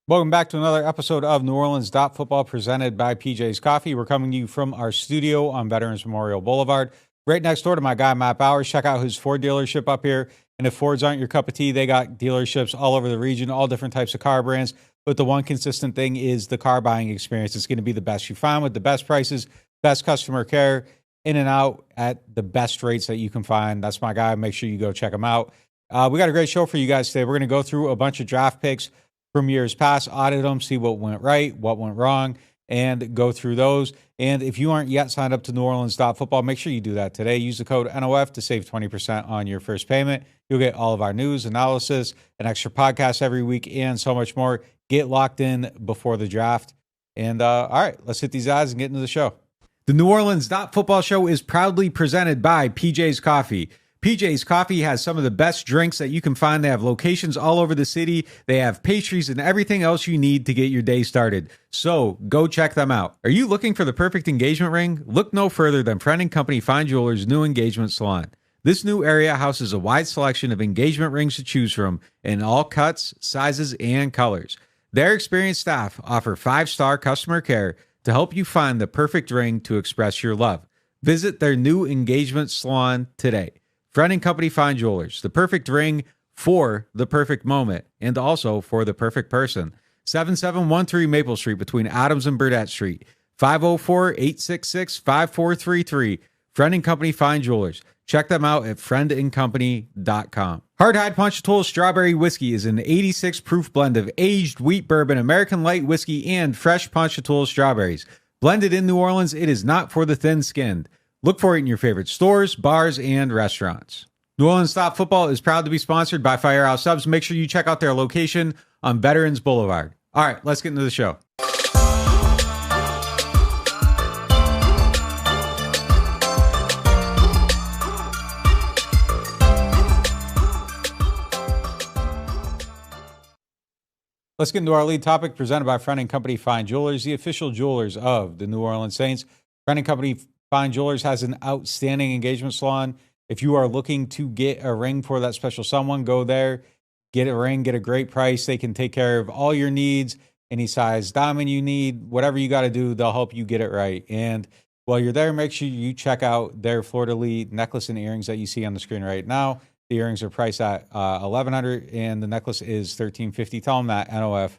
Welcome back to another episode of NewOrleans.Football presented by PJ's Coffee. We're coming to you from our studio on Veterans Memorial Boulevard, right next door to my guy, Matt Bowers. Check out his Ford dealership up here. And if Fords aren't your cup of tea, they got dealerships all over the region, all different types of car brands. But the one consistent thing is the car buying experience. It's going to be the best you find with the best prices, best customer care, in and out at the best rates that you can find. That's my guy. Make sure you go check him out. We got a great show for you guys today. We're going to go through a bunch of draft picks from years past, audit them, see what went right, what went wrong, and go through those. And if you aren't yet signed up to NewOrleans.Football, make sure you do that today. Use the code NOF to save 20% on your first payment. You'll get all of our news, analysis, an extra podcast every week, and so much more. Get locked in before the draft. And all right, let's hit these ads and get into the show. The NewOrleans.Football show is proudly presented by PJ's Coffee. PJ's Coffee has some of the best drinks that you can find. They have locations all over the city. They have pastries and everything else you need to get your day started. So go check them out. Are you looking for the perfect engagement ring? Look no further than Friend & Company Fine Jewelers' new engagement salon. This new area houses a wide selection of engagement rings to choose from in all cuts, sizes, and colors. Their experienced staff offer 5-star customer care to help you find the perfect ring to express your love. Visit their new engagement salon today. Friend & Company Fine Jewelers, the perfect ring for the perfect moment and also for the perfect person. 7713 Maple Street between Adams and Burdett Street. 504-866-5433. Friend & Company Fine Jewelers. Check them out at friendandcompany.com. Hardhide Ponchatoula Strawberry Whiskey is an 86 proof blend of aged wheat bourbon, American light whiskey, and fresh Ponchatoula strawberries. Blended in New Orleans, it is not for the thin-skinned. Look for it in your favorite stores, bars, and restaurants. NewOrleans.Football is proud to be sponsored by Firehouse Subs. Make sure you check out their location on Veterans Boulevard. All right, let's get into the show. Let's get into our lead topic presented by Friend & Company Fine Jewelers, the official jewelers of the New Orleans Saints. Friend & Company Fine Jewelers has an outstanding engagement salon. If you are looking to get a ring for that special someone, go there, get a ring, get a great price. They can take care of all your needs, any size diamond you need, whatever you got to do, they'll help you get it right. And while you're there, make sure you check out their fleur-de-lis necklace and earrings that you see on the screen right now. The earrings are priced at $1,100 and the necklace is $1,350. Tell them that NOF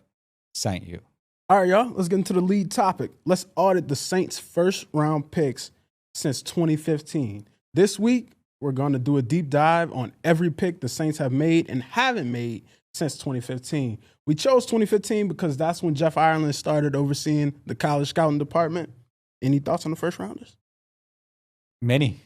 sent you. All right, y'all, let's get into the lead topic. Let's audit the Saints' first-round picks since 2015. This week, we're going to do a deep dive on every pick the Saints have made and haven't made since 2015. We chose 2015 because that's when Jeff Ireland started overseeing the college scouting department. Any thoughts on the first rounders? Many.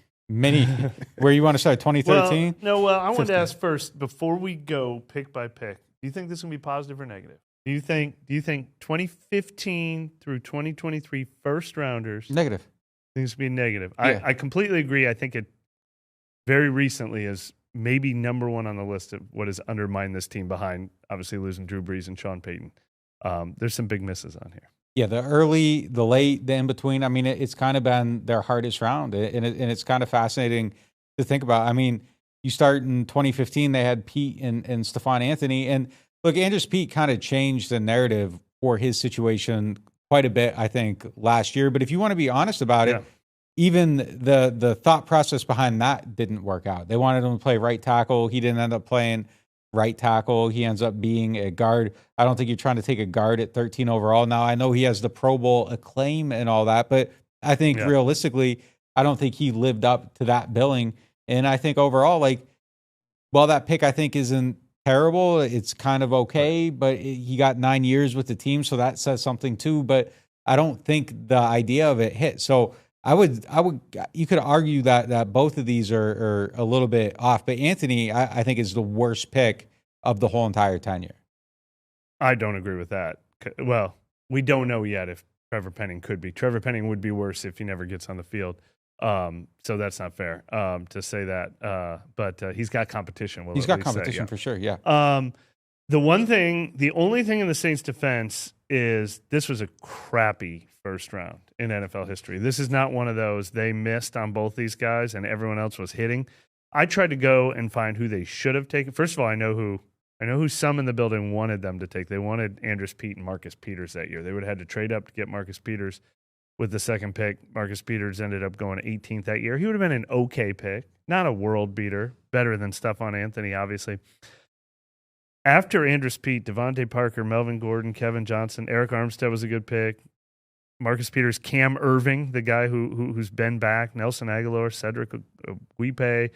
Where you want to start, 2013? I wanted to ask first, before we go pick by pick, do you think this is going to be positive or negative? Do you think 2015 through 2023 first rounders? Negative. Things to be negative. Yeah. I completely agree. I think it very recently is maybe number one on the list of what has undermined this team behind obviously losing Drew Brees and Sean Payton. There's some big misses on here. Yeah, the early, the late, the in-between. I mean, it's kind of been their hardest round, and it's kind of fascinating to think about. I mean, you start in 2015, they had Pete and Stephon Anthony. And look, Andrews Pete kind of changed the narrative for his situation quite a bit, I think, last year. But if you want to be honest about it, even the thought process behind that didn't work out. They wanted him to play right tackle. He didn't end up playing right tackle. He ends up being a guard. I don't think you're trying to take a guard at 13 overall. Now, I know he has the Pro Bowl acclaim and all that, but I think realistically, I don't think he lived up to that billing. And I think overall, that pick I think isn't terrible. It's kind of okay, but he got 9 years with the team, so that says something too. But I don't think the idea of it hit. So I would. You could argue that both of these are a little bit off. But Anthony, I think, is the worst pick of the whole entire tenure. I don't agree with that. Well, we don't know yet if Trevor Penning could be. Trevor Penning would be worse if he never gets on the field. So that's not fair to say that. But he's got competition. He's got competition for sure, yeah. The only thing in the Saints' defense is this was a crappy first round in NFL history. This is not one of those they missed on both these guys and everyone else was hitting. I tried to go and find who they should have taken. First of all, I know who I know who some in the building wanted them to take. They wanted Andrus Peat and Marcus Peters that year. They would have had to trade up to get Marcus Peters with the second pick. Marcus Peters ended up going 18th that year. He would have been an okay pick, not a world beater, better than Stephon Anthony, obviously. After Andrus Peat, Devontae Parker, Melvin Gordon, Kevin Johnson, Eric Armstead was a good pick. Marcus Peters, Cam Irving, the guy who's been back, Nelson Aguilar, Cedric Guipe,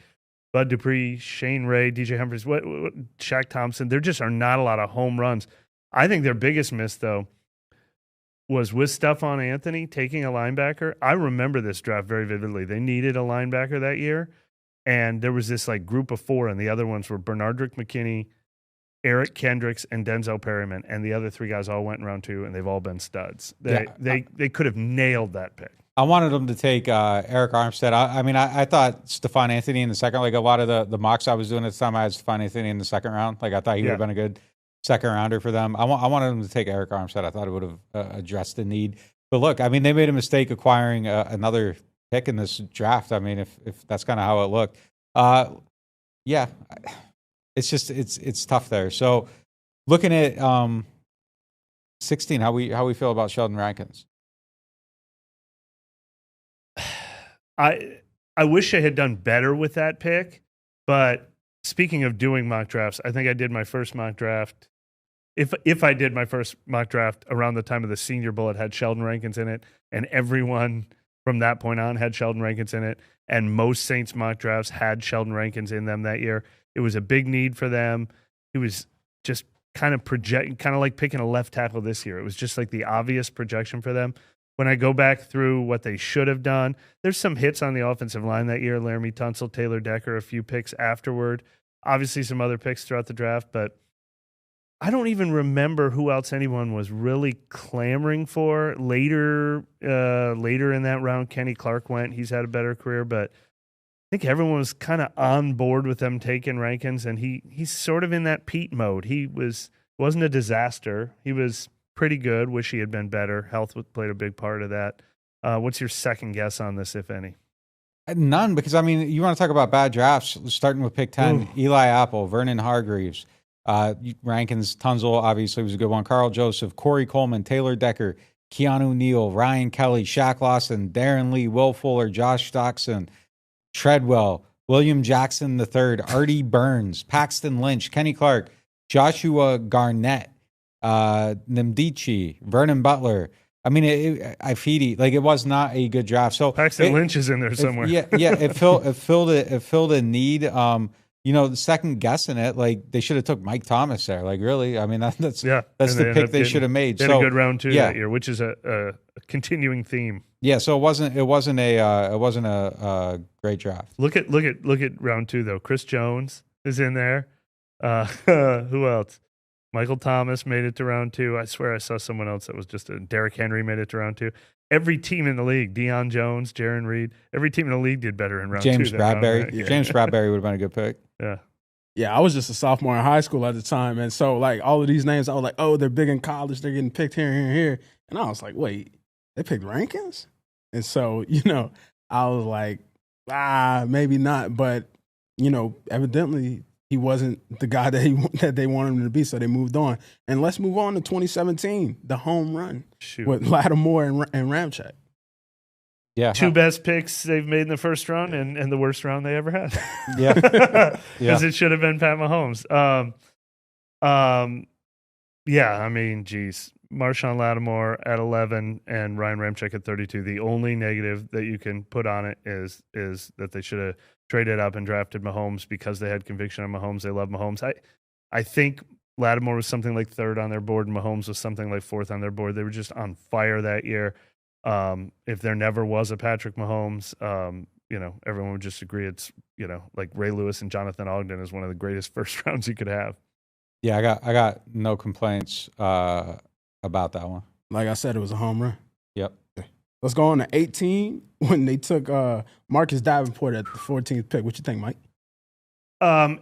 Bud Dupree, Shane Ray, DJ Humphries, Shaq Thompson. There just are not a lot of home runs. I think their biggest miss, though, was with Stephon Anthony taking a linebacker. I remember this draft very vividly. They needed a linebacker that year, and there was this like group of 4, and the other ones were Bernardrick McKinney, Eric Kendricks, and Denzel Perryman, and the other 3 guys all went in round 2, and they've all been studs. They could have nailed that pick. I wanted them to take Eric Armstead. I thought Stephon Anthony in the second. Like a lot of the mocks I was doing at the time, I had Stephon Anthony in the second round. Like I thought he would have been a good second rounder for them. I wanted them to take Eric Armstead. I thought it would have addressed the need. But look, I mean, they made a mistake acquiring another pick in this draft. I mean, if that's kind of how it looked, it's just it's tough there. So looking at 16, how we feel about Sheldon Rankins? I wish I had done better with that pick, but speaking of doing mock drafts, I think I did my first mock draft. If I did my first mock draft around the time of the Senior Bowl, it had Sheldon Rankins in it, and everyone from that point on had Sheldon Rankins in it, and most Saints mock drafts had Sheldon Rankins in them that year. It was a big need for them. It was just kind of like picking a left tackle this year. It was just like the obvious projection for them. When I go back through what they should have done, there's some hits on the offensive line that year. Laramie Tunsil, Taylor Decker, a few picks afterward. Obviously some other picks throughout the draft, but I don't even remember who else anyone was really clamoring for. Later in that round, Kenny Clark went. He's had a better career, but I think everyone was kind of on board with them taking Rankins, and he's sort of in that Pete mode. He wasn't a disaster. He was pretty good. Wish he had been better. Health played a big part of that. What's your second guess on this, if any? None, because, I mean, you want to talk about bad drafts, starting with pick 10, Ooh. Eli Apple, Vernon Hargreaves, Rankins, Tunsil obviously was a good one, Carl Joseph, Corey Coleman, Taylor Decker, Keanu Neal, Ryan Kelly, Shaq Lawson, Darren Lee, Will Fuller, Josh Stockson, Treadwell, William Jackson III, Artie Burns, Paxton Lynch, Kenny Clark, Joshua Garnett, Nimdichi, Vernon Butler. I mean, Ifedi, like it was not a good draft. So Paxton Lynch is in there somewhere. It filled a need. The second guessing it, like they should have took Mike Thomas there. Like really, I mean that's the pick they should have made. They had a good round 2 that year, which is a continuing theme. Yeah, so it wasn't a great draft. Look at round 2 though. Chris Jones is in there. Who else? Michael Thomas made it to round 2. I swear I saw someone else that was just Derrick Henry made it to round 2. Every team in the league, Deion Jones, Jaron Reed, every team in the league did better in round 2. James Bradbury. James Bradbury would have been a good pick. Yeah. Yeah, I was just a sophomore in high school at the time. And so, like, all of these names, I was like, oh, they're big in college. They're getting picked here, here, and here. And I was like, wait, they picked Rankins? And so, I was like, maybe not. But, evidently he wasn't the guy that they wanted him to be, so they moved on. And let's move on to 2017, the home run with Lattimore and Ramczyk. Yeah, 2 best picks they've made in the first round and the worst round they ever had. Yeah, because it should have been Pat Mahomes. I mean, geez, Marshon Lattimore at 11 and Ryan Ramczyk at 32. The only negative that you can put on it is that they should have traded up and drafted Mahomes because they had conviction on Mahomes. They love Mahomes. I think Lattimore was something like 3rd on their board and Mahomes was something like 4th on their board. They were just on fire that year. If there never was a Patrick Mahomes, everyone would just agree it's, like Ray Lewis and Jonathan Ogden is one of the greatest first rounds you could have. Yeah, I got no complaints about that one. Like I said, it was a home run. Yep. Let's go on to 18 when they took Marcus Davenport at the 14th pick. What you think, Mike?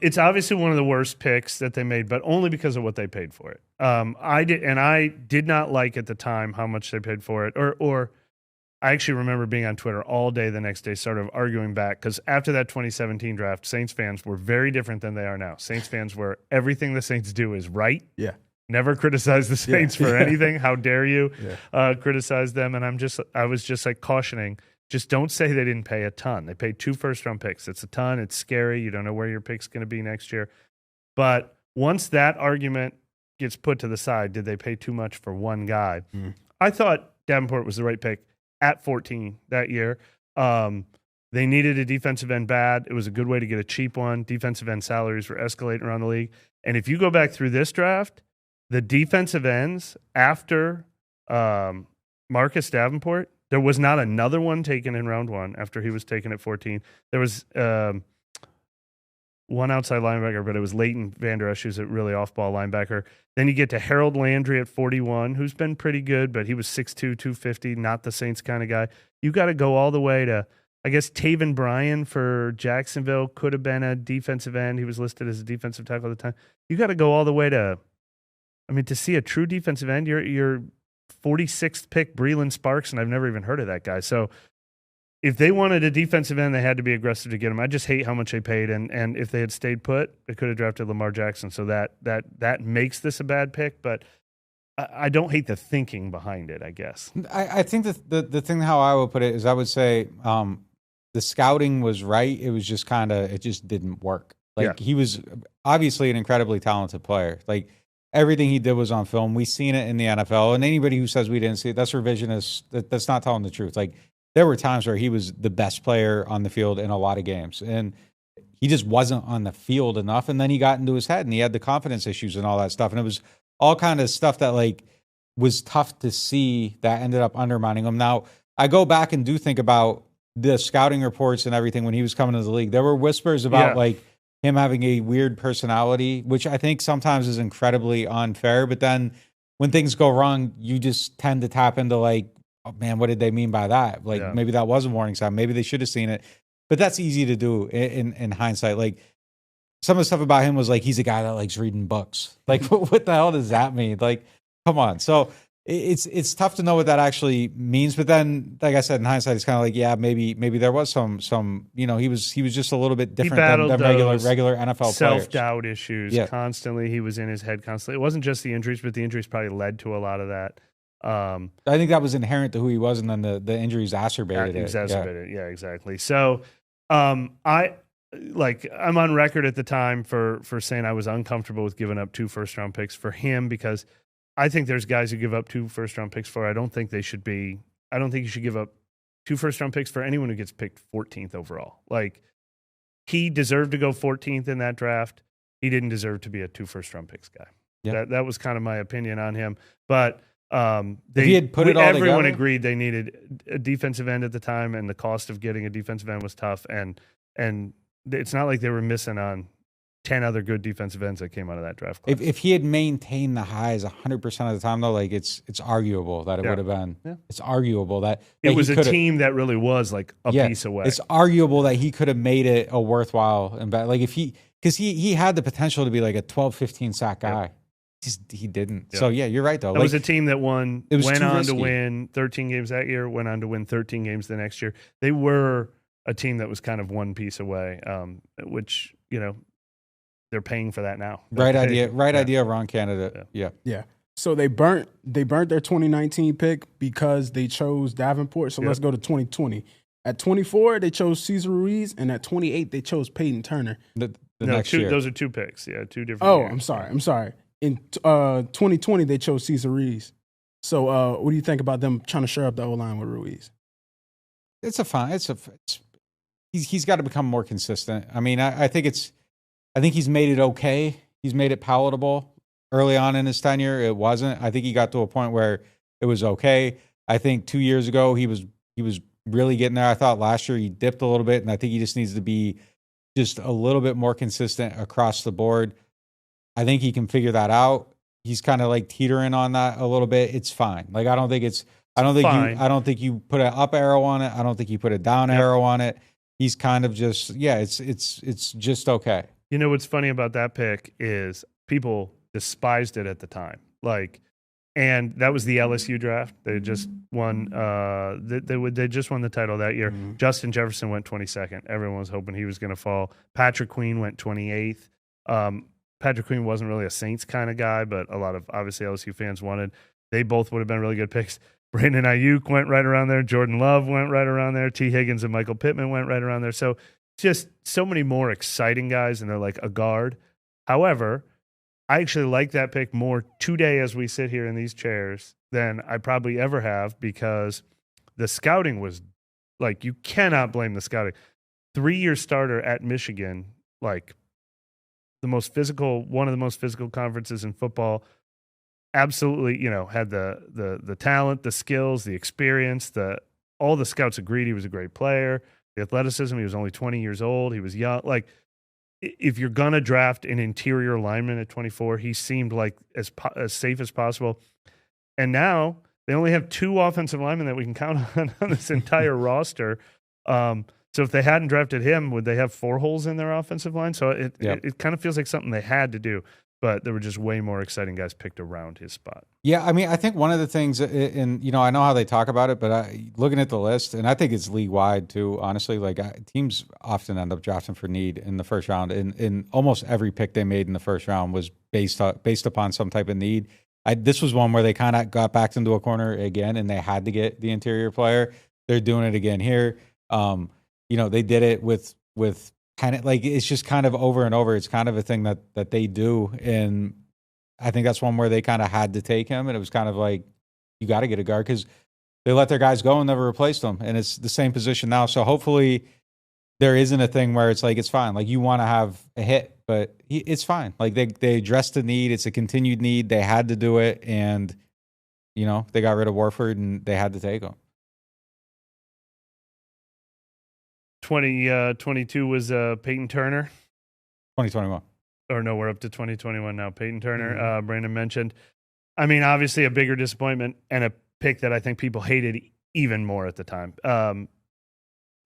It's obviously one of the worst picks that they made, but only because of what they paid for it. I did not like at the time how much they paid for it, or I actually remember being on Twitter all day the next day, sort of arguing back, because after that 2017 draft, Saints fans were very different than they are now. Saints fans were, everything the Saints do is right. Yeah. Never criticize the Saints for anything. How dare you criticize them? And I was just like cautioning, just don't say they didn't pay a ton. They paid 2 first-round picks. It's a ton. It's scary. You don't know where your pick's going to be next year. But once that argument gets put to the side, did they pay too much for one guy? I thought Davenport was the right pick at 14 that year. They needed a defensive end bad. It was a good way to get a cheap one. Defensive end salaries were escalating around the league. And if you go back through this draft, the defensive ends after Marcus Davenport, there was not another one taken in round 1 after he was taken at 14. There was one outside linebacker, but it was Leighton Vander Esch, who's a really off-ball linebacker. Then you get to Harold Landry at 41, who's been pretty good, but he was 6'2", 250, not the Saints kind of guy. You got to go all the way to, I guess, Taven Bryan for Jacksonville could have been a defensive end. He was listed as a defensive tackle at the time. You got to go all the way to, I mean, to see a true defensive end, you're 46th pick, Breland Sparks, and I've never even heard of that guy. So if they wanted a defensive end, they had to be aggressive to get him. I just hate how much they paid, and if they had stayed put, they could have drafted Lamar Jackson. So that makes this a bad pick, but I don't hate the thinking behind it, I guess. I think that the thing how I would put it is I would say the scouting was right. It was just it just didn't work. Like he was obviously an incredibly talented player. Like everything he did was on film. We've seen it in the NFL, and anybody who says we didn't see it, that's revisionist. That's not telling the truth. Like there were times where he was the best player on the field in a lot of games, and he just wasn't on the field enough. And then he got into his head, and he had the confidence issues and all that stuff. And it was all kind of stuff that like was tough to see that ended up undermining him. Now, I go back and do think about the scouting reports and everything when he was coming to the league. There were whispers about like him having a weird personality, which I think sometimes is incredibly unfair. But then when things go wrong, you just tend to tap into like, oh, man, what did they mean by that? Like maybe that was a warning sign. Maybe they should have seen it. But that's easy to do in hindsight. Like some of the stuff about him was like, he's a guy that likes reading books. Like what the hell does that mean? Like, come on. So it's tough to know what that actually means. But then, like I said, in hindsight, it's kind of like, yeah, maybe there was some, you know, he was just a little bit different than regular NFL players. Self-doubt issues constantly. He was in his head constantly. It wasn't just the injuries, but the injuries probably led to a lot of that. I think that was inherent to who he was, and then the injuries exacerbated it. Yeah, exactly. So I'm on record at the time for saying I was uncomfortable with giving up 2 first-round picks for him because I think there's guys who give up 2 first-round picks for. I don't think you should give up 2 first-round picks for anyone who gets picked 14th overall. Like, he deserved to go 14th in that draft. He didn't deserve to be a 2 first-round picks guy. Yeah. That was kind of my opinion on him. But everyone agreed they needed a defensive end at the time, and the cost of getting a defensive end was tough. And it's not like they were missing on 10 other good defensive ends that came out of that draft class. If he had maintained the highs 100% of the time, though, like it's arguable that it would have been. Yeah. It's arguable that it was a team that really was like a piece away. It's arguable that he could have made it a worthwhile and like because he had the potential to be like a 12-15 sack guy. Yeah. He didn't. Yeah. So yeah, you're right though. That was a team that went on to win 13 games that year, went on to win 13 games the next year. They were a team that was kind of one piece away, which, you know, they're paying for that now. Right idea, wrong candidate. Yeah. So they burnt their 2019 pick because they chose Davenport. So let's go to 2020. At 24, they chose Cesar Ruiz, and at 28, they chose Peyton Turner. Next year. Those are 2 picks. Yeah, 2 different. Oh, years. I'm sorry. In 2020, they chose Cesar Ruiz. So what do you think about them trying to shore up the O-line with Ruiz? He's got to become more consistent. I mean, I think he's made it okay. He's made it palatable. Early on in his tenure, it wasn't. I think he got to a point where it was okay. I think 2 years ago, he was really getting there. I thought last year he dipped a little bit, and I think he just needs to be just a little bit more consistent across the board. I think he can figure that out. He's kind of like teetering on that a little bit. It's fine. Like I don't think you put an up arrow on it. I don't think you put a down arrow on it. He's kind of just it's just okay. You know what's funny about that pick is people despised it at the time. Like And that was the LSU draft. They just won. They just won the title that year. Mhm. Justin Jefferson went 22nd. Everyone was hoping he was going to fall. Patrick Queen went 28th. Patrick Queen wasn't really a Saints kind of guy, but a lot of obviously LSU fans wanted. They both would have been really good picks. Brandon Ayuk went right around there. Jordan Love went right around there. T. Higgins and Michael Pittman went right around there. So just so many more exciting guys, and they're like a guard. However, I actually like that pick more today as we sit here in these chairs than I probably ever have, because the scouting was like, you cannot blame the scouting. 3-year starter at Michigan, like one of the most physical conferences in football. Absolutely, had the talent, the skills, the experience, all the scouts agreed he was a great player. The athleticism, he was only 20 years old. He was young. Like, if you're going to draft an interior lineman at 24, he seemed like as safe as possible. And now they only have 2 offensive linemen that we can count on this entire roster. So if they hadn't drafted him, would they have 4 holes in their offensive line? So it kind of feels like something they had to do. But there were just way more exciting guys picked around his spot. Yeah, I mean, I think one of the things, and I know how they talk about it, but looking at the list, and I think it's league wide too. Honestly, like teams often end up drafting for need in the first round, and almost every pick they made in the first round was based upon some type of need. This was one where they kind of got backed into a corner again, and they had to get the interior player. They're doing it again here. They did it with kind of like, it's just kind of over and over. It's kind of a thing that they do. And I think that's one where they kind of had to take him. And it was kind of like, you got to get a guard, because they let their guys go and never replaced them. And it's the same position now. So hopefully there isn't a thing where it's like, it's fine. Like, you want to have a hit, but it's fine. Like, they addressed the need. It's a continued need. They had to do it. And, they got rid of Warford and they had to take him. 2022 was Peyton Turner. 2021. Or no, we're up to 2021 now. Peyton Turner, Brandon mentioned. I mean, obviously a bigger disappointment and a pick that I think people hated even more at the time.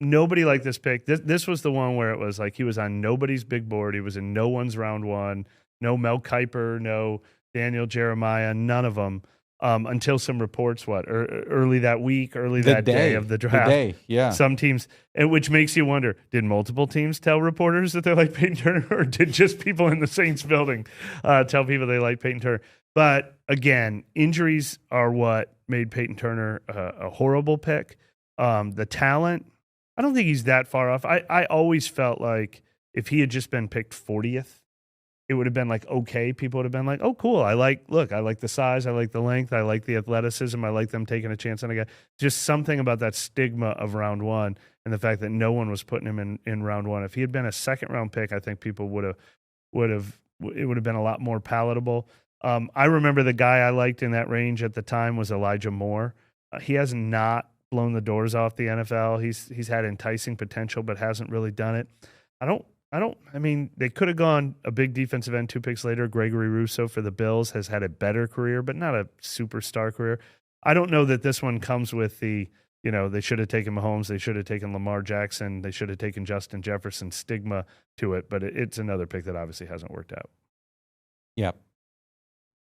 Nobody liked this pick. This was the one where it was like he was on nobody's big board. He was in no one's round 1. No Mel Kiper, no Daniel Jeremiah, none of them. Until some reports, early that week, that day of the draft. The day, yeah. Some teams, which makes you wonder, did multiple teams tell reporters that they like Peyton Turner, or did just people in the Saints building tell people they like Peyton Turner? But again, injuries are what made Peyton Turner a horrible pick. The talent, I don't think he's that far off. I always felt like if he had just been picked 40th, it would have been like, okay, people would have been like, oh, cool. I like the size. I like the length. I like the athleticism. I like them taking a chance on a guy. Just something about that stigma of round 1 and the fact that no one was putting him in round 1. If he had been a second round pick, I think people it would have been a lot more palatable. I remember the guy I liked in that range at the time was Elijah Moore. He has not blown the doors off the NFL. He's had enticing potential, but hasn't really done it. I mean, they could have gone a big defensive end 2 picks later. Gregory Rousseau for the Bills has had a better career, but not a superstar career. I don't know that this one comes with the, they should have taken Mahomes, they should have taken Lamar Jackson, they should have taken Justin Jefferson stigma to it, but it's another pick that obviously hasn't worked out. Yeah.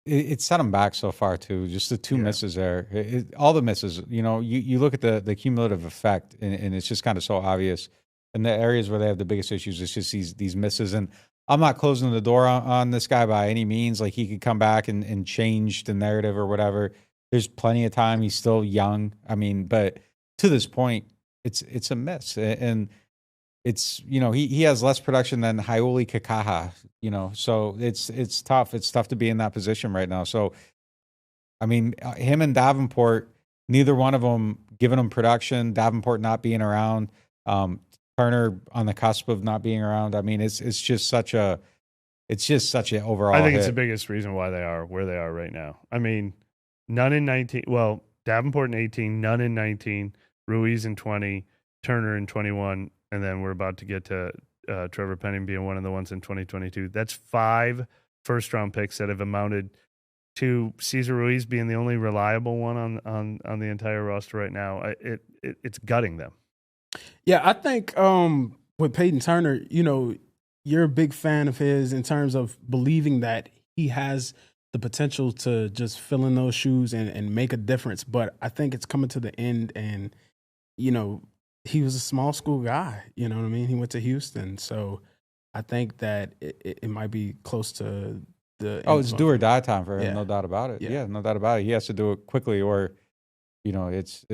It set them back so far, too. Just the 2 misses there. All the misses, you look at the cumulative effect, and it's just kind of so obvious. In the areas where they have the biggest issues, it's just these misses. And I'm not closing the door on this guy by any means. Like, he could come back and change the narrative or whatever. There's plenty of time. He's still young. I mean, but to this point, it's a miss. And it's, he has less production than Haioli Kakaha, so it's tough. It's tough to be in that position right now. So, I mean, him and Davenport, neither one of them giving him production, Davenport not being around, Turner on the cusp of not being around. I mean, it's just such an overall. I think it's hit. the biggest reason why they are where they are right now. I mean, none in 19. Well, Davenport in 18, none in 19, Ruiz in 20, Turner in 21, and then we're about to get to Trevor Penning being one of the ones in 2022. That's 5 first-round picks that have amounted to Cesar Ruiz being the only reliable one on the entire roster right now. It's gutting them. Yeah, I think with Peyton Turner, you're a big fan of his in terms of believing that he has the potential to just fill in those shoes and make a difference. But I think it's coming to the end, and, you know, he was a small school guy. You know what I mean? He went to Houston. So I think that it might be close to the it's do or die time for him, Yeah. no doubt about it. Yeah. Yeah, no doubt about it. He has to do it quickly, or, you know, it's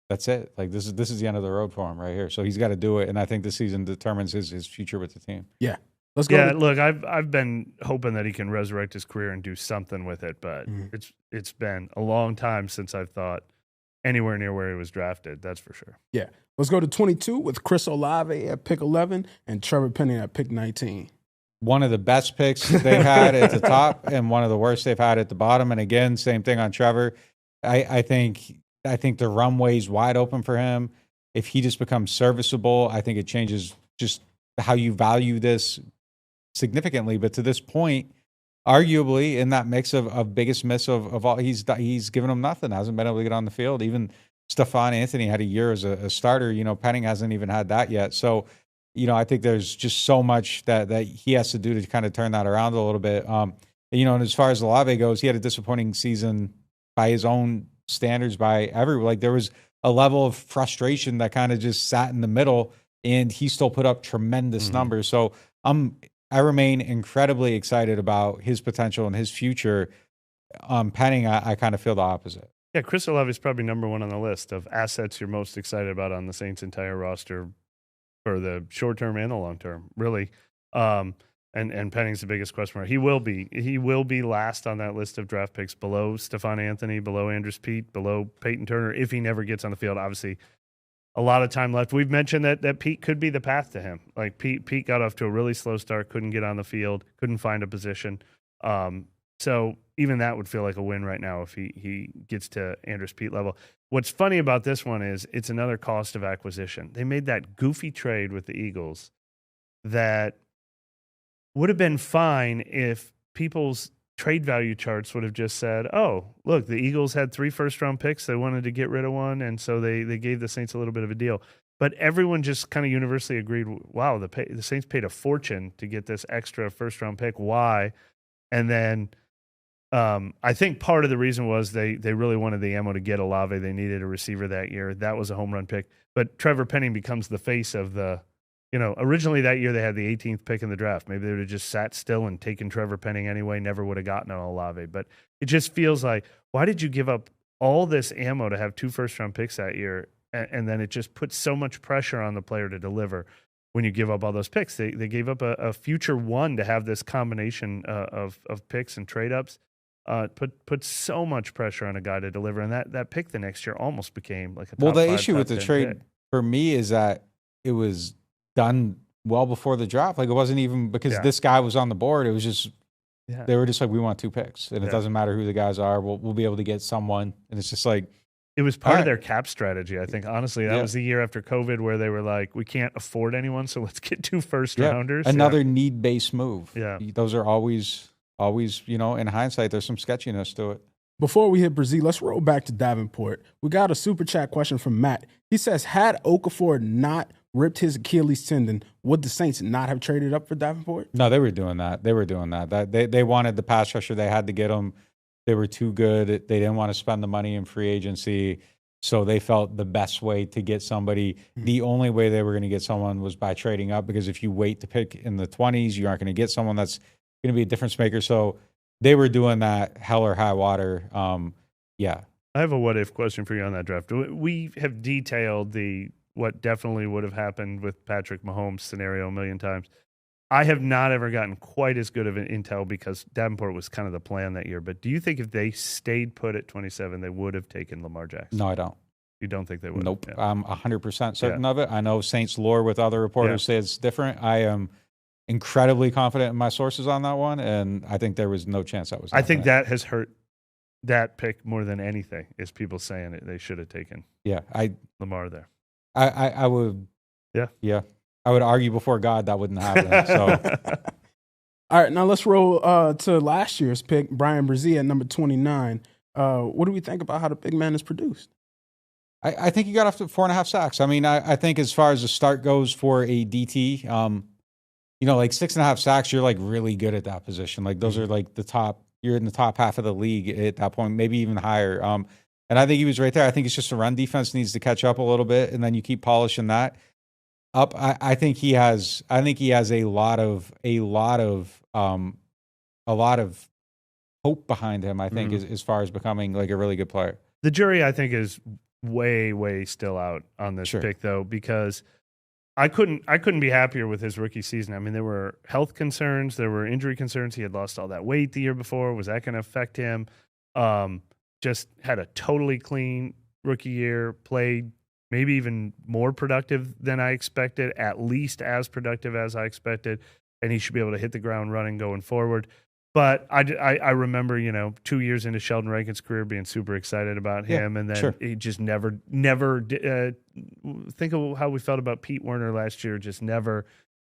that's it. Like, this is the end of the road for him right here. So he's got to do it, and I think this season determines his future with the team. Yeah. Let's go. Yeah, look, I've been hoping that he can resurrect his career and do something with it, but it's been a long time since I've thought anywhere near where he was drafted. That's for sure. Yeah. Let's go to 22 with Chris Olave at pick 11 and Trevor Penning at pick 19. One of the best picks they've had at the top, and one of the worst they've had at the bottom. And again, same thing on Trevor. I think the runway's wide open for him. If he just becomes serviceable, I think it changes just how you value this significantly. But to this point, arguably in that mix of biggest miss of all, he's given them nothing. Hasn't been able to get on the field. Even Stephon Anthony had a year as a starter. You know, Penning hasn't even had that yet. So, you know, I think there's just so much that he has to do to kind of turn that around a little bit. You know, and as far as Olave goes, he had a disappointing season by his own standards, by everyone. Like, there was a level of frustration that kind of just sat in the middle, and he still put up tremendous numbers. So I remain incredibly excited about his potential and his future. Penning, I kind of feel the opposite. Yeah, Chris Olave is probably number one on the list of assets you're most excited about on the Saints' entire roster for the short term and the long term, really. And Penning's the biggest question mark. He will be last on that list of draft picks, below Stephon Anthony, below Andrews Pete, below Peyton Turner, if he never gets on the field. Obviously, a lot of time left. We've mentioned that Pete could be the path to him. Like, Pete got off to a really slow start, couldn't get on the field, couldn't find a position. So even that would feel like a win right now if he gets to Andrews Pete level. What's funny about this one is it's another cost of acquisition. They made that goofy trade with the Eagles that would have been fine if people's trade value charts would have just said, oh, look, the Eagles had 3 first-round picks. They wanted to get rid of one, and so they gave the Saints a little bit of a deal. But everyone just kind of universally agreed, wow, the Saints paid a fortune to get this extra first-round pick. Why? And then I think part of the reason was they really wanted the ammo to get Olave. They needed a receiver that year. That was a home run pick. But Trevor Penning becomes the face of the, you know, originally that year they had the 18th pick in the draft. Maybe they would have just sat still and taken Trevor Penning anyway, never would have gotten an Olave. But it just feels like, why did you give up all this ammo to have 2 first-round picks that year? And then it just puts so much pressure on the player to deliver when you give up all those picks. They gave up a future one to have this combination of picks and trade-ups. Put so much pressure on a guy to deliver, and that pick the next year almost became like a top 5, the issue top with the 10 trade pick. for me is that it was done well before the draft. Like, it wasn't even because this guy was on the board. It was just they were just like, we want 2 picks, and it doesn't matter who the guys are. We'll be able to get someone, and it's just like, it was part of their cap strategy. I think honestly that was the year after COVID where they were like, we can't afford anyone, so let's get 2 first-rounders. Another need-based move. Yeah, those are always, you know, in hindsight, there's some sketchiness to it. Before we hit Bresee, let's roll back to Davenport. We got a super chat question from Matt. He says, had Okafor not ripped his Achilles tendon, would the Saints not have traded up for Davenport? No, they were doing that. They wanted the pass rusher. They had to get him. They were too good. They didn't want to spend the money in free agency. So they felt the best way to get somebody, the only way they were going to get someone was by trading up, because if you wait to pick in the 20s, you aren't going to get someone that's going to be a difference maker. So they were doing that hell or high water. Yeah. I have a what-if question for you on that draft. We have detailed what definitely would have happened with Patrick Mahomes scenario a million times. I have not ever gotten quite as good of an intel because Davenport was kind of the plan that year. But do you think if they stayed put at 27, they would have taken Lamar Jackson? No, I don't. You don't think they would? Nope. Yeah. I'm 100% certain of it. I know Saints lore with other reporters say it's different. I am incredibly confident in my sources on that one, and I think there was no chance that was happening. I think that has hurt that pick more than anything, is people saying it. They should have taken Lamar there. I would. Yeah. I would argue before God that wouldn't happen. So, all right, now let's roll to last year's pick, Bryan Bresee at number 29. What do we think about how the big man is produced? I think he got off to 4.5 sacks. I mean, I think as far as the start goes for a DT, you know, like 6.5 sacks, you're like really good at that position. Like those are like the top you're in the top half of the league at that point, maybe even higher. And I think he was right there. I think it's just the run defense needs to catch up a little bit, and then you keep polishing that up. I think he has a lot of hope behind him. I think as far as becoming like a really good player. The jury, I think, is way still out on this pick, though, because I couldn't be happier with his rookie season. I mean, there were health concerns, there were injury concerns. He had lost all that weight the year before. Was that going to affect him? Just had a totally clean rookie year, played maybe even more productive than I expected, at least as productive as I expected, and he should be able to hit the ground running going forward. But I remember, 2 years into Sheldon Rankins' career being super excited about him, and then he just never think of how we felt about Pete Werner last year, just never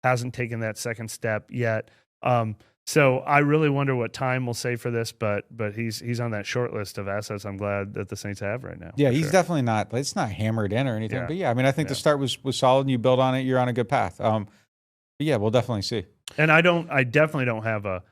hasn't taken that second step yet. So I really wonder what time will say for this, but he's on that short list of assets I'm glad that the Saints have right now. Yeah, he's definitely not. It's not hammered in or anything. Yeah. But yeah, I mean, I think the start was solid, and you build on it. You're on a good path. But yeah, we'll definitely see. And I definitely don't have a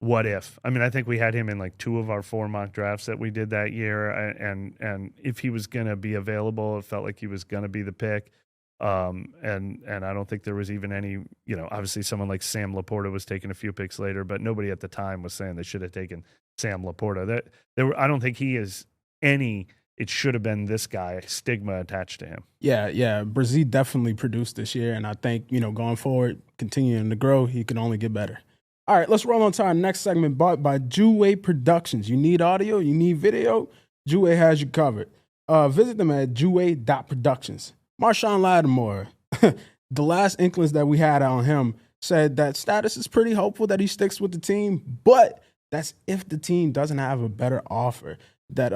what if. I mean, I think we had him in like 2 of our 4 mock drafts that we did that year, and if he was going to be available, it felt like he was going to be the pick. And I don't think there was even any, obviously someone like Sam Laporta was taken a few picks later, but nobody at the time was saying they should have taken Sam Laporta. I don't think he is any, it should have been this guy, stigma attached to him. Yeah. Bresee definitely produced this year, and I think, going forward, continuing to grow, he can only get better. All right, let's roll on to our next segment, bought by Juway Productions. You need audio, you need video, Juway has you covered. Visit them at juway.productions. Marshon Lattimore, the last inklings that we had on him, said that status is pretty hopeful that he sticks with the team, but that's if the team doesn't have a better offer that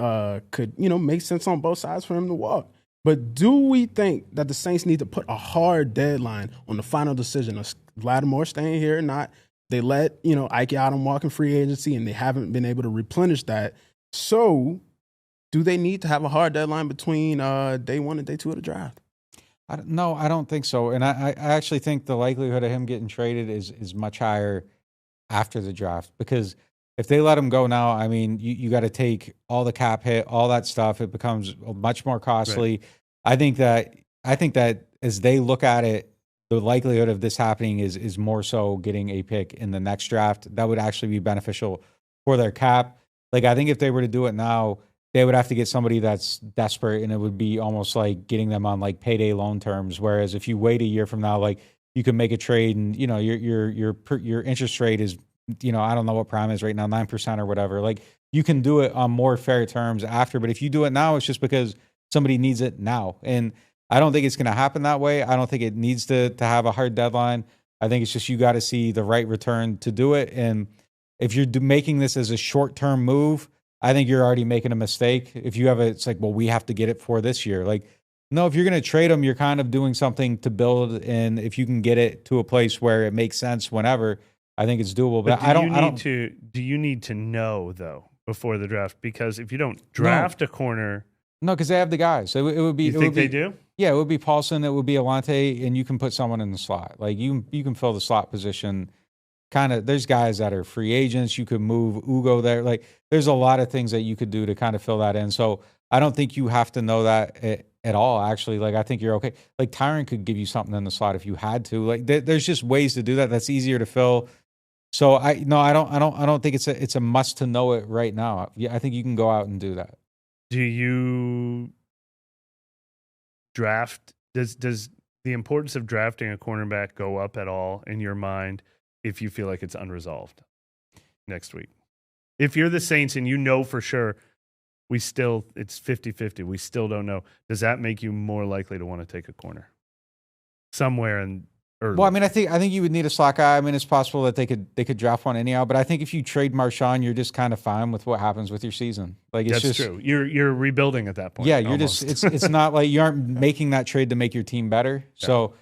could, make sense on both sides for him to walk. But do we think that the Saints need to put a hard deadline on the final decision of Lattimore staying here or not? They let, Ike Adam walk in free agency, and they haven't been able to replenish that. So do they need to have a hard deadline between day 1 and day 2 of the draft? No, I don't think so. And I actually think the likelihood of him getting traded is much higher after the draft, because if they let him go now, I mean, you got to take all the cap hit, all that stuff. It becomes much more costly. Right. I think that as they look at it, the likelihood of this happening is more so getting a pick in the next draft. That would actually be beneficial for their cap. Like, I think if they were to do it now, they would have to get somebody that's desperate, and it would be almost like getting them on like payday loan terms. Whereas if you wait a year from now, like, you can make a trade, and your interest rate is, I don't know what prime is right now, 9% or whatever. Like, you can do it on more fair terms after. But if you do it now, it's just because somebody needs it now. And I don't think it's going to happen that way. I don't think it needs to have a hard deadline. I think it's just you got to see the right return to do it. And if you're making this as a short-term move, I think you're already making a mistake. If you have it's like, well, we have to get it for this year. Like, no, if you're going to trade them, you're kind of doing something to build. And if you can get it to a place where it makes sense whenever, I think it's doable. But do you need to know, though, before the draft? Because if you don't draft a corner. No, because they have the guys. It would be. You think they do? Yeah, it would be Paulson. It would be Alante, and you can put someone in the slot. Like, you can fill the slot position. Kind of, there's guys that are free agents. You could move Ugo there. Like, there's a lot of things that you could do to kind of fill that in. So I don't think you have to know that at all. Actually, like, I think you're okay. Like, Tyron could give you something in the slot if you had to. Like, there's just ways to do that. That's easier to fill. So I don't think it's a must to know it right now. Yeah, I think you can go out and do that. Do you draft? Does the importance of drafting a cornerback go up at all in your mind if you feel like it's unresolved next week? If you're the Saints and you know for sure it's 50-50, we still don't know, does that make you more likely to want to take a corner somewhere in early? Well, I mean, I think you would need a slot guy. I mean, it's possible that they could draft one anyhow, but I think if you trade Marshon, you're just kind of fine with what happens with your season. Like, it's That's true. You're rebuilding at that point. Yeah, you're almost. It's not like you aren't making that trade to make your team better. Yeah. So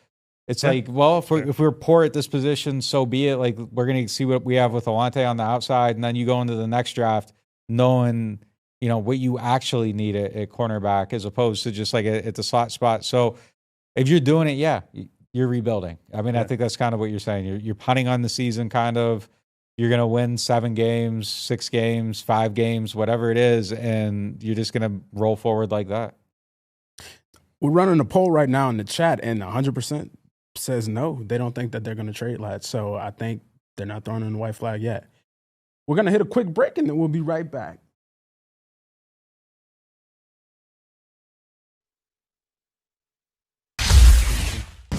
it's like, well, if we're poor at this position, so be it. Like, we're going to see what we have with Alante on the outside, and then you go into the next draft knowing, what you actually need at cornerback, as opposed to just like at the slot spot. So if you're doing it, yeah, you're rebuilding. I mean, I think that's kind of what you're saying. You're punting on the season, kind of. you're going to win 7 games, 6 games, 5 games, whatever it is, and you're just going to roll forward like that. We're running a poll right now in the chat, and 100% says no. They don't think that they're going to trade Ladd. So I think they're not throwing in the white flag yet. We're going to hit a quick break, and then we'll be right back.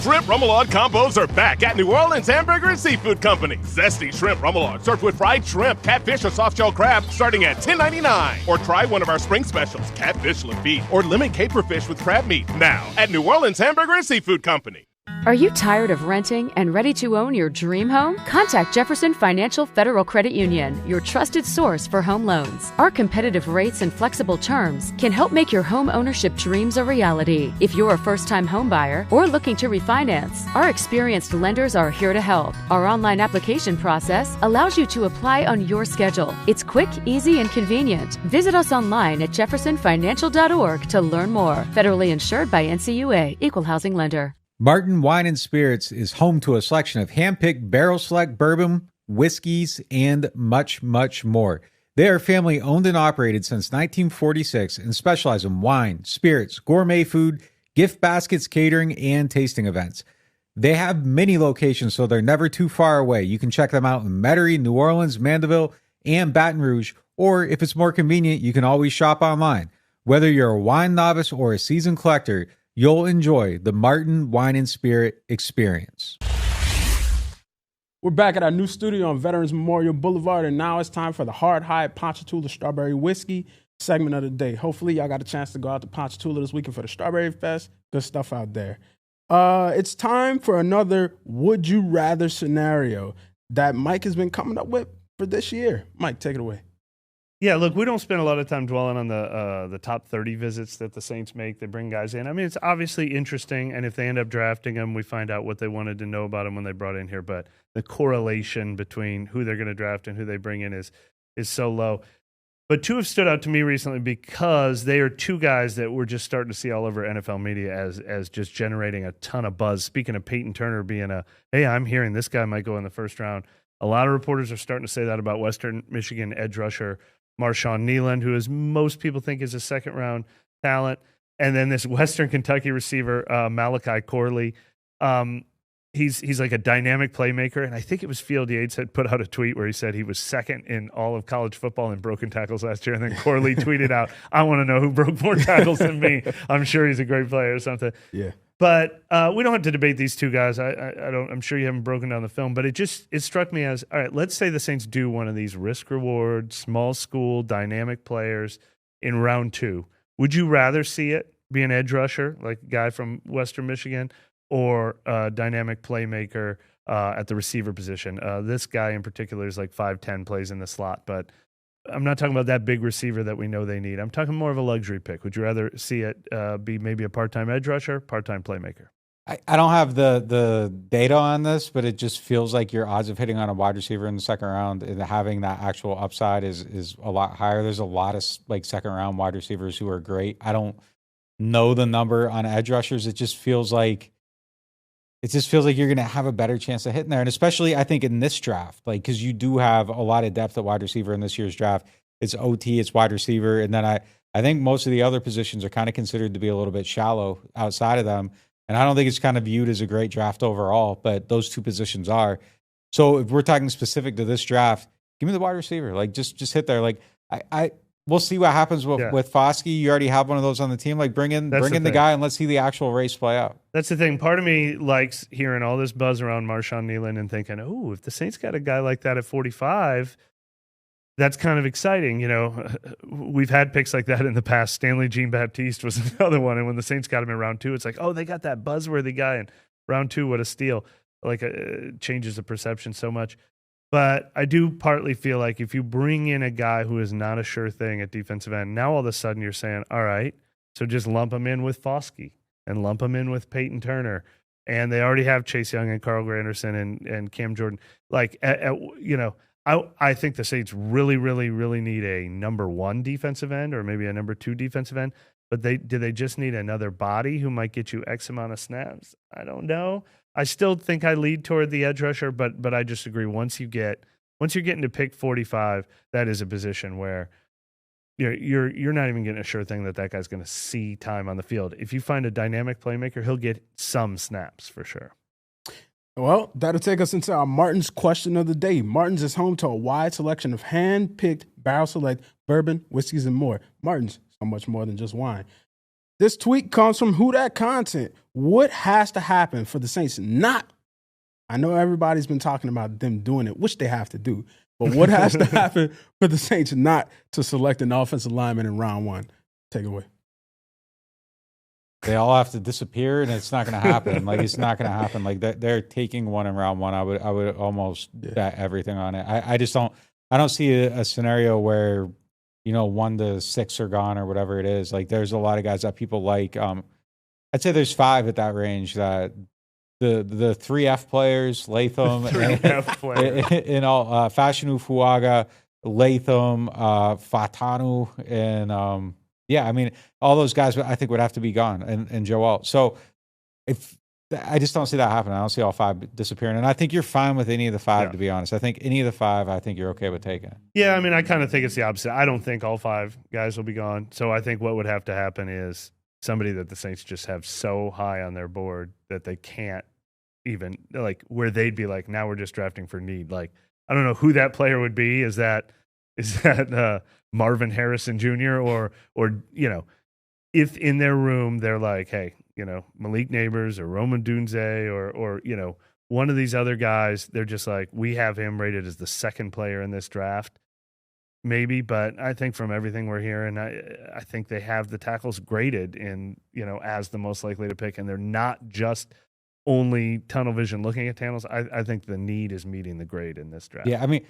Shrimp Remoulade combos are back at New Orleans Hamburger and Seafood Company. Zesty shrimp remoulade served with fried shrimp, catfish, or soft-shell crab starting at $10.99. Or try one of our spring specials, catfish lafitte or lemon caper fish with crab meat now at New Orleans Hamburger and Seafood Company. Are you tired of renting and ready to own your dream home? Contact Jefferson Financial Federal Credit Union, your trusted source for home loans. Our competitive rates and flexible terms can help make your home ownership dreams a reality. If you're a first-time home buyer or looking to refinance, our experienced lenders are here to help. Our online application process allows you to apply on your schedule. It's quick, easy, and convenient. Visit us online at jeffersonfinancial.org to learn more. Federally insured by NCUA, Equal Housing Lender. Martin Wine and Spirits is home to a selection of hand-picked barrel select bourbon, whiskeys, and much, much more. They are family owned and operated since 1946 and specialize in wine, spirits, gourmet food, gift baskets, catering, and tasting events. They have many locations, so they're never too far away. You can check them out in Metairie, New Orleans, Mandeville, and Baton Rouge, or if it's more convenient, you can always shop online. Whether you're a wine novice or a seasoned collector, you'll enjoy the Martin Wine and Spirit experience. We're back at our new studio on Veterans Memorial Boulevard, and now it's time for the Hard High Ponchatoula Strawberry Whiskey segment of the day. Hopefully, y'all got a chance to go out to Ponchatoula this weekend for the Strawberry Fest. Good stuff out there. It's time for another Would You Rather scenario that Mike has been coming up with for this year. Mike, take it away. Yeah, look, we don't spend a lot of time dwelling on the top 30 visits that the Saints make. They bring guys in. I mean, it's obviously interesting, and if they end up drafting them, we find out what they wanted to know about them when they brought in here. But the correlation between who they're going to draft and who they bring in is so low. But 2 have stood out to me recently because they are 2 guys that we're just starting to see all over NFL media as just generating a ton of buzz. Speaking of Peyton Turner being hey, I'm hearing this guy might go in the first round. A lot of reporters are starting to say that about Western Michigan edge rusher Marshon Lattimore, who is most people think is a second-round talent. And then this Western Kentucky receiver, Malachi Corley. He's like a dynamic playmaker. And I think it was Field Yates had put out a tweet where he said he was second in all of college football in broken tackles last year. And then Corley tweeted out, I want to know who broke more tackles than me. I'm sure he's a great player or something. Yeah. But we don't have to debate these 2 guys. I'm sure you haven't broken down the film, but it struck me as, all right, let's say the Saints do one of these risk-reward, small school, dynamic players in round 2. Would you rather see it be an edge rusher, like a guy from Western Michigan, or a dynamic playmaker at the receiver position? This guy in particular is like 5'10", plays in the slot, but I'm not talking about that big receiver that we know they need. I'm talking more of a luxury pick. Would you rather see it be maybe a part-time edge rusher, part-time playmaker? I don't have the data on this, but it just feels like your odds of hitting on a wide receiver in the second round and having that actual upside is a lot higher. There's a lot of like second-round wide receivers who are great. I don't know the number on edge rushers. It just feels like you're going to have a better chance of hitting there. And especially, I think, in this draft, like, because you do have a lot of depth at wide receiver in this year's draft. It's OT, it's wide receiver. And then I think most of the other positions are kind of considered to be a little bit shallow outside of them. And I don't think it's kind of viewed as a great draft overall, but those 2 positions are. So if we're talking specific to this draft, give me the wide receiver. Like, just hit there. Like, we'll see what happens with Foskey. You already have one of those on the team. Like, bring in the guy and let's see the actual race play out. That's the thing. Part of me likes hearing all this buzz around Marshon Lattimore and thinking, oh, if the Saints got a guy like that at 45, that's kind of exciting. You know, we've had picks like that in the past. Stanley Jean-Baptiste was another one. And when the Saints got him in round 2, it's like, oh, they got that buzzworthy guy in round 2. What a steal. Like, it changes the perception so much. But I do partly feel like if you bring in a guy who is not a sure thing at defensive end, now all of a sudden you're saying, all right, so just lump him in with Foskey and lump him in with Peyton Turner. And they already have Chase Young and Carl Granderson and Cam Jordan. Like, I think the Saints really, really, really need a number 1 defensive end or maybe a number 2 defensive end. But do they just need another body who might get you X amount of snaps? I don't know. I still think I lead toward the edge rusher, but I just agree. Once you get once you're getting to pick 45, that is a position where you're not even getting a sure thing that guy's going to see time on the field. If you find a dynamic playmaker, he'll get some snaps for sure. Well, that'll take us into our Martin's question of the day. Martin's is home to a wide selection of hand-picked, barrel-select bourbon, whiskeys, and more. Martin's so much more than just wine. This tweet comes from Who Dat Content. What has to happen for the Saints not? I know everybody's been talking about them doing it, which they have to do. But what has to happen for the Saints not to select an offensive lineman in round 1? Take it away. They all have to disappear, and it's not going to happen. Like, it's not going to happen. Like, they're taking one in round 1. I would almost bet everything on it. I just don't. I don't see a scenario where 1 to 6 are gone or whatever it is. Like, there's a lot of guys that people like. I'd say there's 5 at that range that the 3F players, Latham, Fashanu Fuaga, Latham, Fatanu, and I mean, all those guys I think would have to be gone, and Joel. So I just don't see that happening. I don't see all 5 disappearing, and I think you're fine with any of the 5. To be honest, I think any of the 5, I think you're okay with taking. Yeah, I mean, I kind of think it's the opposite. I don't think all 5 guys will be gone. So I think what would have to happen is somebody that the Saints just have so high on their board that they can't even, like, where they'd be like, now we're just drafting for need. Like, I don't know who that player would be. Is that Marvin Harrison Jr. or if in their room they're like, hey, Malik Neighbors or Roman Dunze or one of these other guys, they're just like, we have him rated as the 2nd player in this draft. Maybe, but I think from everything we're hearing, I think they have the tackles graded in, as the most likely to pick, and they're not just only tunnel vision looking at tackles. I think the need is meeting the grade in this draft. Yeah, I mean,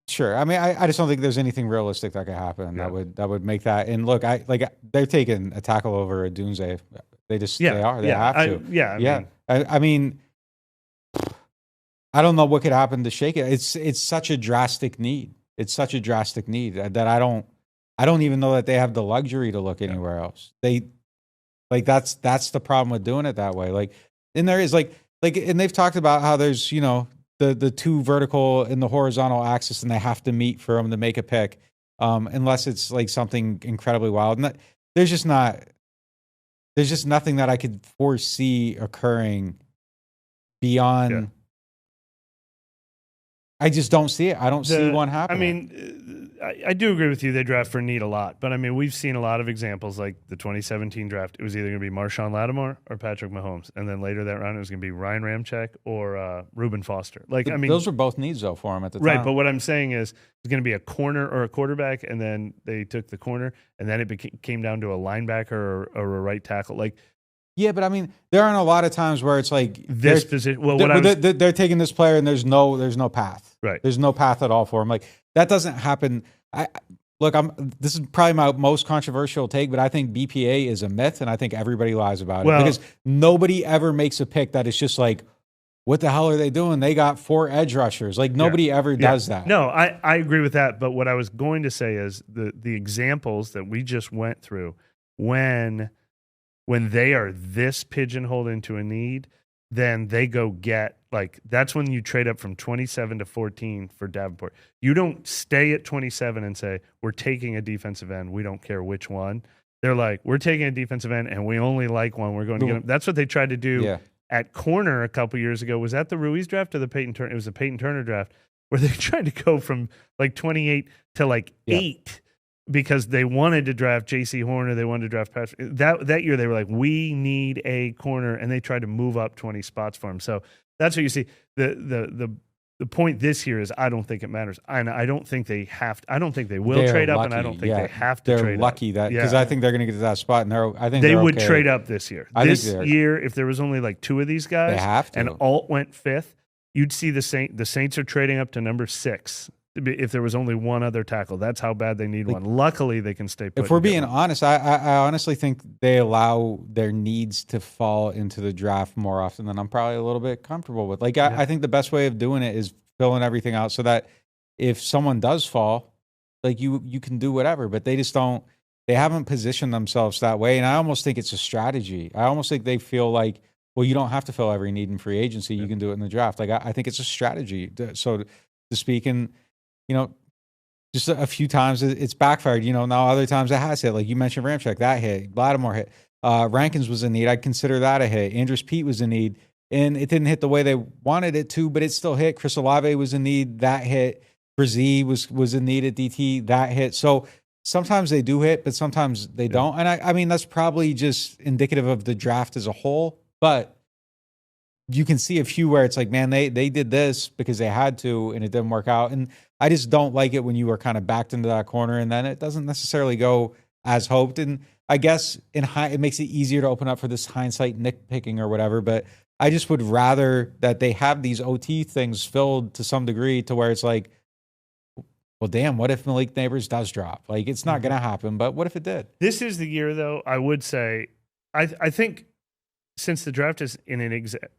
sure. I mean, I just don't think there's anything realistic that could happen that would make that. And look, they're taking a tackle over a Dunze. They just they have to. I mean, I don't know what could happen to shake it. It's such a drastic need. It's such a drastic need that I don't even know that they have the luxury to look anywhere else. That's the problem with doing it that way. Like, and there is like, and they've talked about how there's, the 2 vertical and the horizontal axis, and they have to meet for them to make a pick, unless it's like something incredibly wild. And there's just nothing that I could foresee occurring beyond. Yeah. I just don't see it. I don't see one happening. I mean, I do agree with you. They draft for need a lot. But, I mean, we've seen a lot of examples like the 2017 draft. It was either going to be Marshon Lattimore or Patrick Mahomes. And then later that round, it was going to be Ryan Ramczyk or Reuben Foster. Like, I mean, those were both needs, though, for him at the time. Right, but what I'm saying is it's going to be a corner or a quarterback, and then they took the corner, and then it came down to a linebacker or a right tackle. Like, yeah, but I mean, there aren't a lot of times where it's like this position. Well, they're taking this player and there's no path. Right. There's no path at all for him. Like, that doesn't happen. This is probably my most controversial take, but I think BPA is a myth, and I think everybody lies about it because nobody ever makes a pick that is just like, what the hell are they doing? They got 4 edge rushers. Like, nobody ever does that. No, I agree with that. But what I was going to say is the examples that we just went through when they are this pigeonholed into a need, then they go get, like, that's when you trade up from 27 to 14 for Davenport. You don't stay at 27 and say, we're taking a defensive end. We don't care which one. They're like, we're taking a defensive end and we only like one. We're going to get him. That's what they tried to do at corner a couple years ago. Was that the Ruiz draft or the Peyton Turner? It was the Peyton Turner draft where they tried to go from like 28 to like 8. Because they wanted to draft J.C. Horner, they wanted to draft Patrick. That year they were like, we need a corner, and they tried to move up 20 spots for him. So that's what you see. The point this year is I don't think it matters, and I don't think they have. I don't think they will trade up, and I don't think they have to. They're lucky that because I think they're going to get to that spot, and I think they would okay. trade up this year. This year, if there was only like 2 of these guys, they have to. And Alt went 5th, you'd see the Saints are trading up to number 6. If there was only one other tackle, that's how bad they need one. Luckily, they can stay put. If we're being honest, I honestly think they allow their needs to fall into the draft more often than I'm probably a little bit comfortable with. Like, I think the best way of doing it is filling everything out so that if someone does fall, like you can do whatever. But they just don't. They haven't positioned themselves that way, and I almost think it's a strategy. I almost think they feel like, well, you don't have to fill every need in free agency. You can do it in the draft. Like, I think it's a strategy. So to speak. And, just a few times it's backfired. Now other times it has hit. Like you mentioned Ramczyk, that hit. Lattimore hit. Rankins was in need. I'd consider that a hit. Andrews Pete was in need. And it didn't hit the way they wanted it to, but it still hit. Chris Olave was in need. That hit. Bresee was in need at DT. That hit. So sometimes they do hit, but sometimes they don't. And I mean, that's probably just indicative of the draft as a whole. But you can see a few where it's like, man, they did this because they had to, and it didn't work out. And I just don't like it when you are kind of backed into that corner, and then it doesn't necessarily go as hoped. And I guess it makes it easier to open up for this hindsight nitpicking or whatever. But I just would rather that they have these OT things filled to some degree to where it's like, well, damn, what if Malik Neighbors does drop? Like, it's not going to happen, but what if it did? This is the year, though, I would say, I think since the draft is in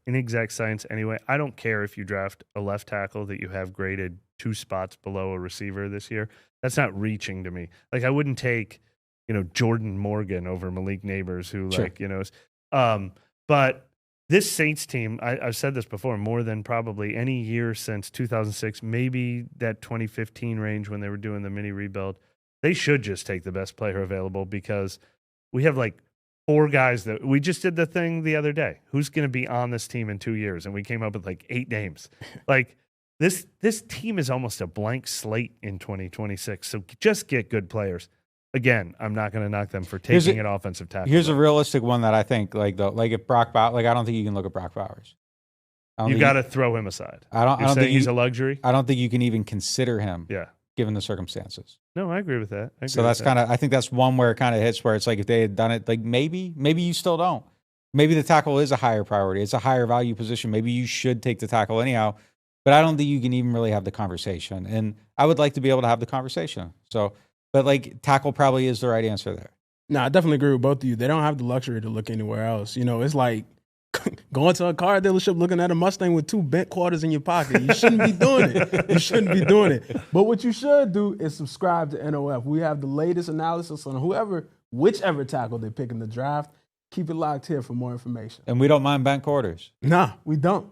inexact science anyway, I don't care if you draft a left tackle that you have graded 2 spots below a receiver this year. That's not reaching to me. Like, I wouldn't take, Jordan Morgan over Malik Neighbors, who, Sure. But this Saints team, I've said this before, more than probably any year since 2006, maybe that 2015 range when they were doing the mini rebuild, they should just take the best player available, because we have like 4 guys that we just did the thing the other day. Who's going to be on this team in 2 years? And we came up with like 8 names. Like this team is almost a blank slate in 2026. So just get good players. Again, I'm not going to knock them for taking an offensive tackle. Here's a realistic one that I think, like if Brock Bowers, I don't think you can look at Brock Bowers. You got to throw him aside. I don't think he's a luxury. I don't think you can even consider him. Yeah. Given the circumstances. No, I agree with that. So that's kind of, I think that's one where it kind of hits, where it's like if they had done it, like maybe you still don't. Maybe the tackle is a higher priority. It's a higher value position. Maybe you should take the tackle anyhow. But I don't think you can even really have the conversation. And I would like to be able to have the conversation. So, but like tackle probably is the right answer there. No, I definitely agree with both of you. They don't have the luxury to look anywhere else. It's like going to a car dealership looking at a Mustang with 2 bent quarters in your pocket. You shouldn't be doing it. You shouldn't be doing it. But what you should do is subscribe to NOF. We have the latest analysis on whichever tackle they pick in the draft. Keep it locked here for more information. And we don't mind bent quarters. Nah, we don't.